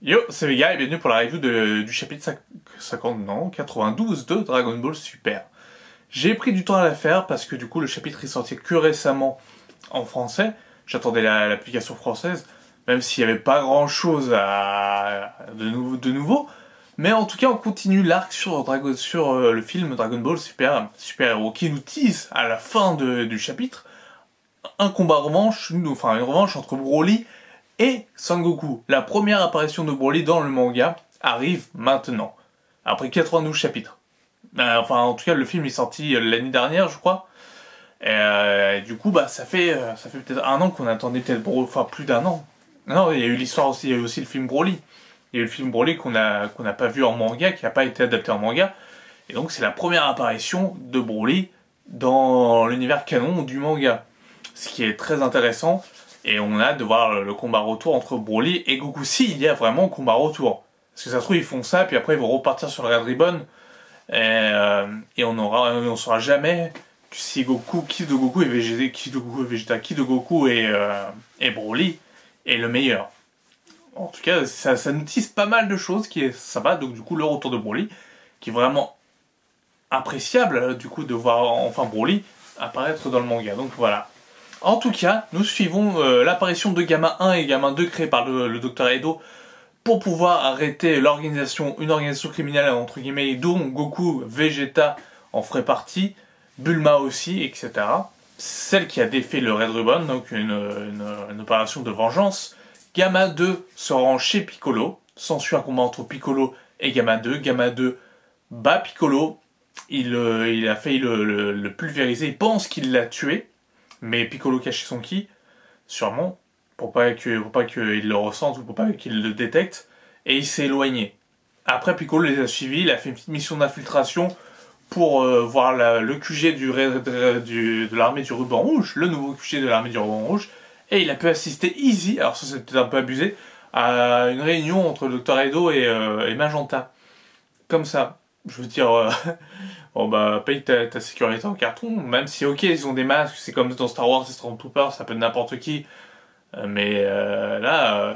Yo, c'est Vega et bienvenue pour la review du chapitre 50, non, 92 de Dragon Ball Super. J'ai pris du temps à la faire parce que du coup le chapitre est sorti que récemment en français. J'attendais l'application française, même s'il n'y avait pas grand chose de nouveau. Mais en tout cas on continue l'arc sur le film Dragon Ball Super Héros qui nous tease à la fin du chapitre un combat revanche, enfin une revanche entre Broly et Son Goku. La première apparition de Broly dans le manga arrive maintenant, après 92 chapitres. Enfin, en tout cas, le film est sorti l'année dernière, je crois. Du coup, bah, ça fait peut-être un an qu'on attendait peut-être Broly, enfin plus d'un an. Non, il y a eu l'histoire aussi, il y a eu aussi le film Broly. Il y a eu le film Broly qu'on n'a pas vu en manga, qui n'a pas été adapté en manga. Et donc, c'est la première apparition de Broly dans l'univers canon du manga. Ce qui est très intéressant. Et on a hâte de voir le combat retour entre Broly et Goku. S'il y a vraiment combat retour. Parce que ça se trouve, ils font ça, puis après ils vont repartir sur le Red Ribbon. Et on saura jamais si Goku, qui de Goku est Vegeta, qui de Goku et Broly est le meilleur. En tout cas, ça nous tisse pas mal de choses qui est sympa. Donc du coup, le retour de Broly, qui est vraiment appréciable, du coup, de voir enfin Broly apparaître dans le manga. Donc voilà. En tout cas, nous suivons l'apparition de Gamma 1 et Gamma 2 créés par le Dr Edo pour pouvoir arrêter une organisation criminelle entre guillemets dont Goku, Vegeta en ferait partie, Bulma aussi, etc. Celle qui a défait le Red Ribbon, donc une opération de vengeance. Gamma 2 se rend chez Piccolo, s'ensuit un combat entre Piccolo et Gamma 2. Gamma 2 bat Piccolo, il a failli le pulvériser, il pense qu'il l'a tué. Mais Piccolo cachait son ki, sûrement, pour pas qu'il le ressente ou pour pas qu'il le détecte, et il s'est éloigné. Après, Piccolo les a suivis, il a fait une petite mission d'infiltration pour voir le QG de l'armée du ruban rouge, le nouveau QG de l'armée du ruban rouge, et il a pu assister easy, alors ça c'est peut-être un peu abusé, à une réunion entre le Dr Edo et Magenta. Comme ça. Je veux dire, bon bah paye ta sécurité en carton, même si ok ils ont des masques, c'est comme dans Star Wars et Stormtrooper, ça peut être n'importe qui, mais là,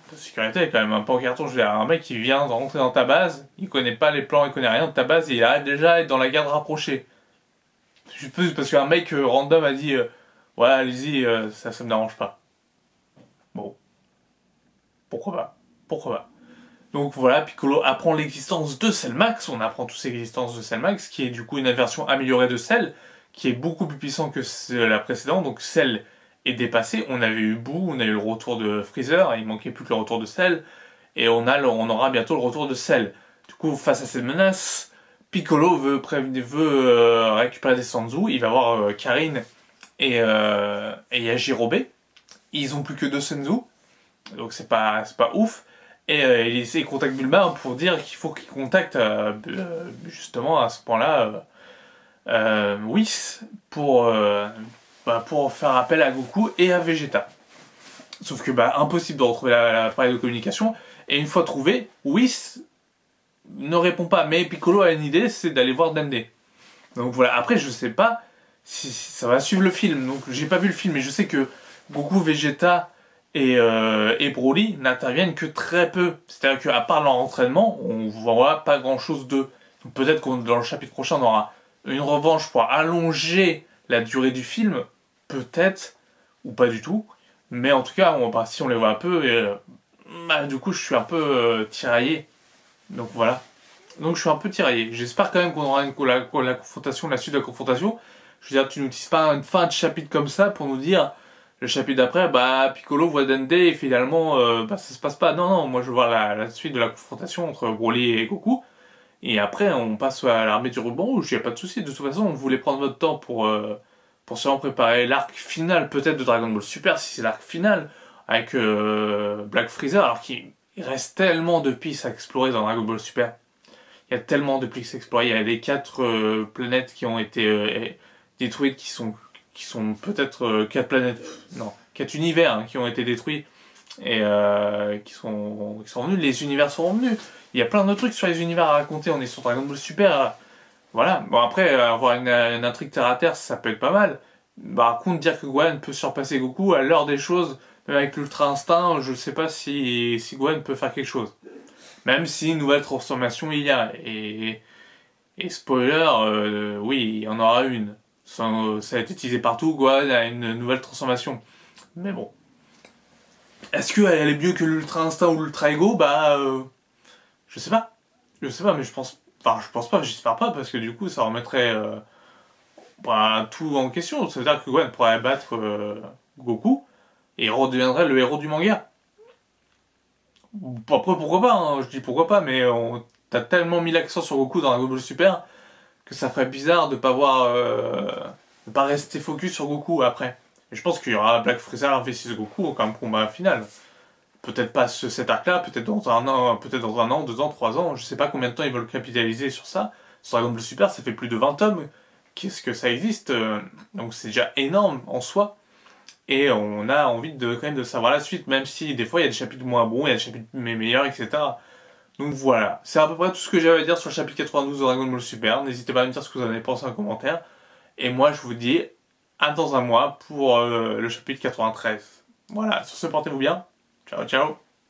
ta sécurité est quand même un peu en carton. Je veux dire, un mec qui vient de rentrer dans ta base, il connaît pas les plans, il connaît rien de ta base, et il arrête déjà d'être dans la garde rapprochée. Juste parce qu'un mec random a dit ouais allez-y, ça me dérange pas. Bon, pourquoi pas, pourquoi pas. Donc voilà, Piccolo apprend l'existence de Cell Max, on apprend tous l'existence de Cell Max, qui est du coup une version améliorée de Cell, qui est beaucoup plus puissant que la précédente, donc Cell est dépassé, on avait eu Boo, on a eu le retour de Freezer, il manquait plus que le retour de Cell, et on aura bientôt le retour de Cell. Du coup, face à cette menace, Piccolo veut récupérer des Sanzu, il va voir Karine et Yajirobe, ils ont plus que 2 Senzu, donc c'est pas ouf. Et il contacte Bulma pour dire qu'il faut qu'il contacte justement à ce point-là Whis pour faire appel à Goku et à Vegeta. Sauf que impossible de retrouver l'appareil de communication. Et une fois trouvé, Whis ne répond pas. Mais Piccolo a une idée, c'est d'aller voir Dende. Donc voilà, après je sais pas si ça va suivre le film. Donc j'ai pas vu le film, mais je sais que Goku, Vegeta et Broly n'interviennent que très peu. C'est-à-dire qu'à part leur entraînement, on voit pas grand-chose d'eux. Peut-être que dans le chapitre prochain, on aura une revanche pour allonger la durée du film. Peut-être, ou pas du tout. Mais en tout cas, si on les voit un peu, du coup, je suis un peu tiraillé. Donc voilà. Donc je suis un peu tiraillé. J'espère quand même qu'on aura la confrontation, la suite de la confrontation. Je veux dire, tu nous dises pas une fin de chapitre comme ça pour nous dire... Le chapitre d'après, Piccolo voit Dende et finalement, ça se passe pas. Non, moi je veux voir la suite de la confrontation entre Broly et Goku. Et après, on passe à l'armée du ruban rouge, il n'y a pas de souci. De toute façon, on voulait prendre votre temps pour seulement préparer l'arc final, peut-être de Dragon Ball Super, si c'est l'arc final, avec Black Freezer, alors qu'il reste tellement de pistes à explorer dans Dragon Ball Super. Il y a tellement de pistes à explorer. Il y a les 4 planètes qui ont été détruites, qui sont peut-être 4 planètes, non, 4 univers qui ont été détruits et qui sont venus, les univers sont revenus. Il y a plein de trucs sur les univers à raconter, on est sur Dragon Ball Super, voilà. Bon après, avoir une intrigue terre à terre, ça peut être pas mal. Par contre, dire que Gohan peut surpasser Goku à l'heure des choses, Même avec l'Ultra Instinct, je sais pas si Gohan peut faire quelque chose. Même si une nouvelle transformation il y a. Et spoiler, oui, il y en aura une. Ça a été teasé partout, Gohan a une nouvelle transformation. Mais bon. Est-ce qu'elle est mieux que l'Ultra Instinct ou l'Ultra Ego? Bah, je sais pas. Je sais pas, mais je pense. Enfin, je pense pas, j'espère pas, parce que du coup, ça remettrait bah, tout en question. C'est-à-dire que Gohan pourrait battre Goku et redeviendrait le héros du manga. Après, pourquoi pas, hein, je dis pourquoi pas, mais t'as tellement mis l'accent sur Goku dans Dragon Ball Super que ça ferait bizarre de pas voir, de pas rester focus sur Goku après. Et je pense qu'il y aura Black Freezer vs Goku comme combat final. Peut-être pas cet arc-là, peut-être dans un an, peut-être dans un an, 2 ans, 3 ans, je sais pas combien de temps ils veulent capitaliser sur ça. Sur Dragon Ball Super, ça fait plus de 20 tomes. Qu'est-ce que ça existe donc c'est déjà énorme en soi. Et on a envie de quand même de savoir la suite, même si des fois il y a des chapitres moins bons, il y a des chapitres meilleurs, etc. Donc voilà, c'est à peu près tout ce que j'avais à dire sur le chapitre 92 de Dragon Ball Super. N'hésitez pas à me dire ce que vous en avez pensé en commentaire. Et moi je vous dis à dans un mois pour le chapitre 93. Voilà, sur ce portez-vous bien. Ciao ciao.